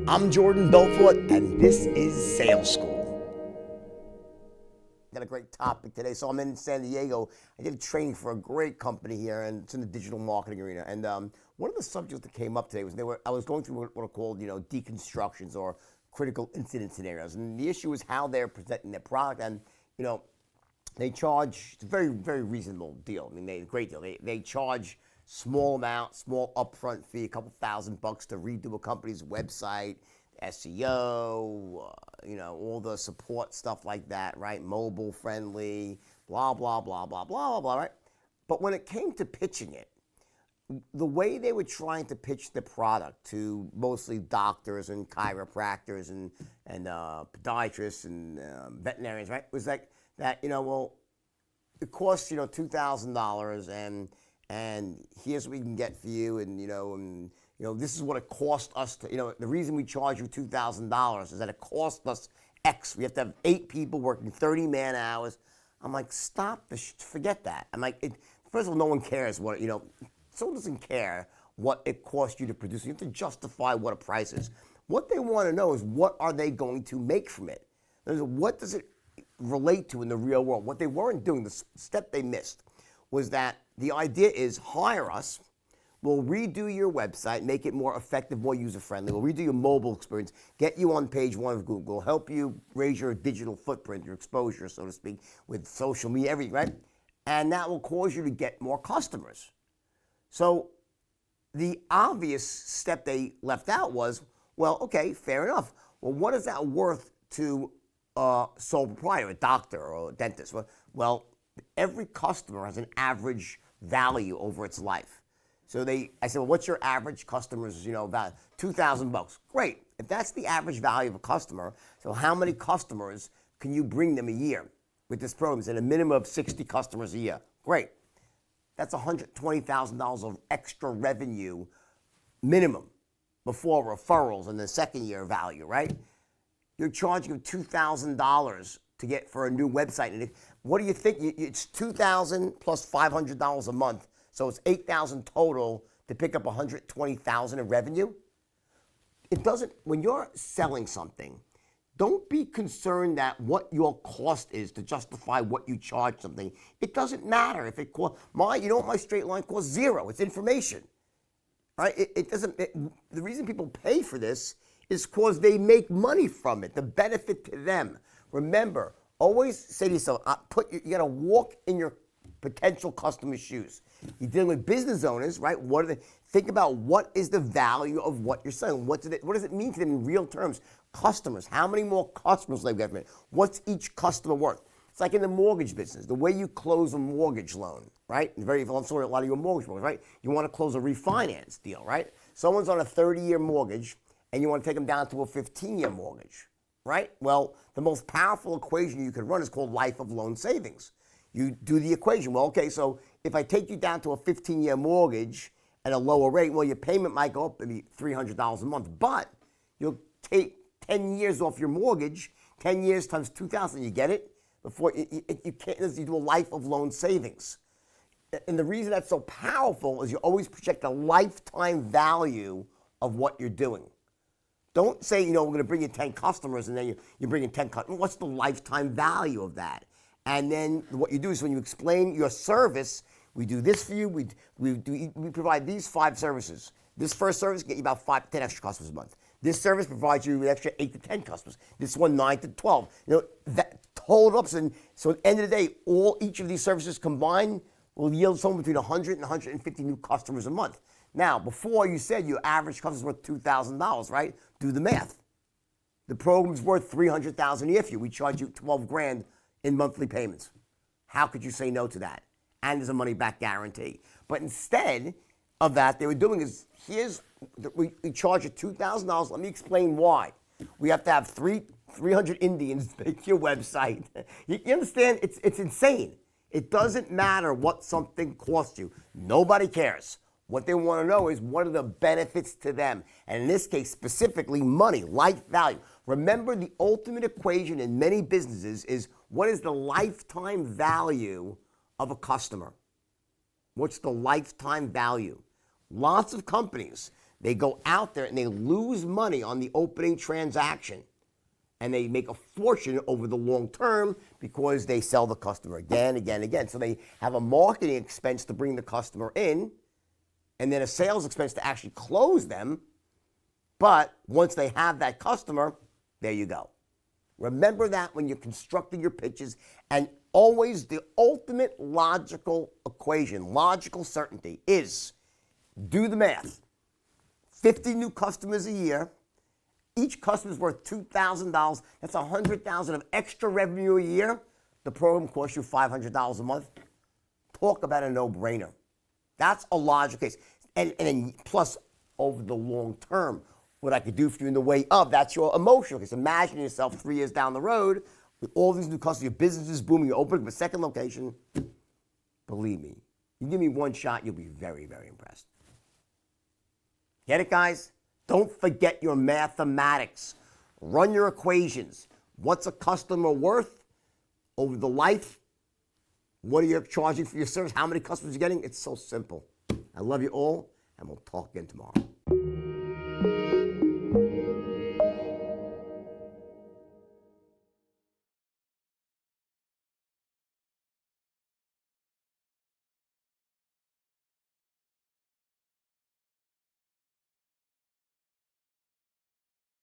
I'm Jordan Belfort, and this is Sales School. Got a great topic today. So I'm in San Diego. I did a training for a great company here, and it's in the digital marketing arena. And one of the subjects that came up today was I was going through what are called, deconstructions or critical incident scenarios. And the issue is how they're presenting their product. And, they charge, it's a very, very reasonable deal. I mean, great deal. They charge small amount, small upfront fee, a couple $1,000 to redo a company's website, SEO, all the support stuff like that, right? Mobile friendly, blah, blah, blah, blah, blah, blah, blah, right? But when it came to pitching it, the way they were trying to pitch the product to mostly doctors and chiropractors and podiatrists and veterinarians, right, was like that, it costs, $2,000 and here's what we can get for you, and this is what it cost us to, the reason we charge you $2,000 is that it cost us X. We have to have 8 people working 30 man hours. I'm like, stop, forget that. I'm like, first of all, no one cares what, someone doesn't care what it costs you to produce. You have to justify what a price is. What they want to know is what are they going to make from it? What does it relate to in the real world? What they weren't doing, the step they missed, was that the idea is hire us, we'll redo your website, make it more effective, more user-friendly, we'll redo your mobile experience, get you on page 1 of Google, help you raise your digital footprint, your exposure, so to speak, with social media, everything, right? And that will cause you to get more customers. So the obvious step they left out was, well, okay, fair enough. Well, what is that worth to a sole proprietor, a doctor or a dentist? Well, every customer has an average value over its life. So I said, well, what's your average customer's, value? $2,000. Great. If that's the average value of a customer, so how many customers can you bring them a year with this program? It's at a minimum of 60 customers a year. Great. That's $120,000 of extra revenue minimum before referrals and the second year value, right? You're charging them $2,000 to get for a new website. And what do you think? It's $2,000 plus $500 a month. So it's $8,000 total to pick up $120,000 in revenue. It doesn't, when you're selling something, don't be concerned that what your cost is to justify what you charge something. It doesn't matter if it costs, my straight line costs $0. It's information, right? The reason people pay for this is because they make money from it, the benefit to them. Remember, always say to yourself, you got to walk in your potential customer's shoes. You're dealing with business owners, right? Think about what is the value of what you're selling. What does it mean to them in real terms? Customers. How many more customers do they have? What's each customer worth? It's like in the mortgage business. The way you close a mortgage loan, right? I'm sorry, a lot of your mortgage loans, right? You want to close a refinance deal, right? Someone's on a 30-year mortgage, and you want to take them down to a 15-year mortgage, right? Well, the most powerful equation you could run is called life of loan savings. You do the equation. Well, okay, so if I take you down to a 15-year mortgage at a lower rate, well, your payment might go up maybe $300 a month, but you'll take 10 years off your mortgage, 10 years times $2,000, you get it? Before you can't, you do a life of loan savings. And the reason that's so powerful is you always project the lifetime value of what you're doing. Don't say, we're going to bring in 10 customers and then you bring in 10 customers. What's the lifetime value of that? And then what you do is when you explain your service, we do this for you, we provide these 5 services. This first service get you about 5 to 10 extra customers a month. This service provides you with extra 8 to 10 customers. This one, 9 to 12. That total up. So at the end of the day, each of these services combined will yield somewhere between 100 and 150 new customers a month. Now, before you said your average customer is worth $2,000, right? Do the math. The program's worth $300,000 a year for you. We charge you $12,000 in monthly payments. How could you say no to that? And there's a money-back guarantee. But instead of that, they were doing is, we charge you $2,000. Let me explain why. We have to have 300 Indians make your website. You understand? It's insane. It doesn't matter what something costs you. Nobody cares. What they want to know is what are the benefits to them. And in this case, specifically money, life value. Remember, the ultimate equation in many businesses is what is the lifetime value of a customer? What's the lifetime value? Lots of companies, They go out there and they lose money on the opening transaction. And they make a fortune over the long term because they sell the customer again, again, again. So they have a marketing expense to bring the customer in, and then a sales expense to actually close them. But once they have that customer, there you go. Remember that when you're constructing your pitches, and always the ultimate logical equation, logical certainty is do the math. 50 new customers a year. Each customer is worth $2,000. That's $100,000 of extra revenue a year. The program costs you $500 a month. Talk about a no-brainer. That's a logical case. And then plus, over the long term, what I could do for you in the way of, that's your emotional case. Imagine yourself 3 years down the road with all these new customers, your business is booming, you're opening up a second location. Believe me, you give me one shot, you'll be very, very impressed. Get it, guys? Don't forget your mathematics. Run your equations. What's a customer worth over the life? What are you charging for your service? How many customers are you getting? It's so simple. I love you all, and we'll talk again tomorrow.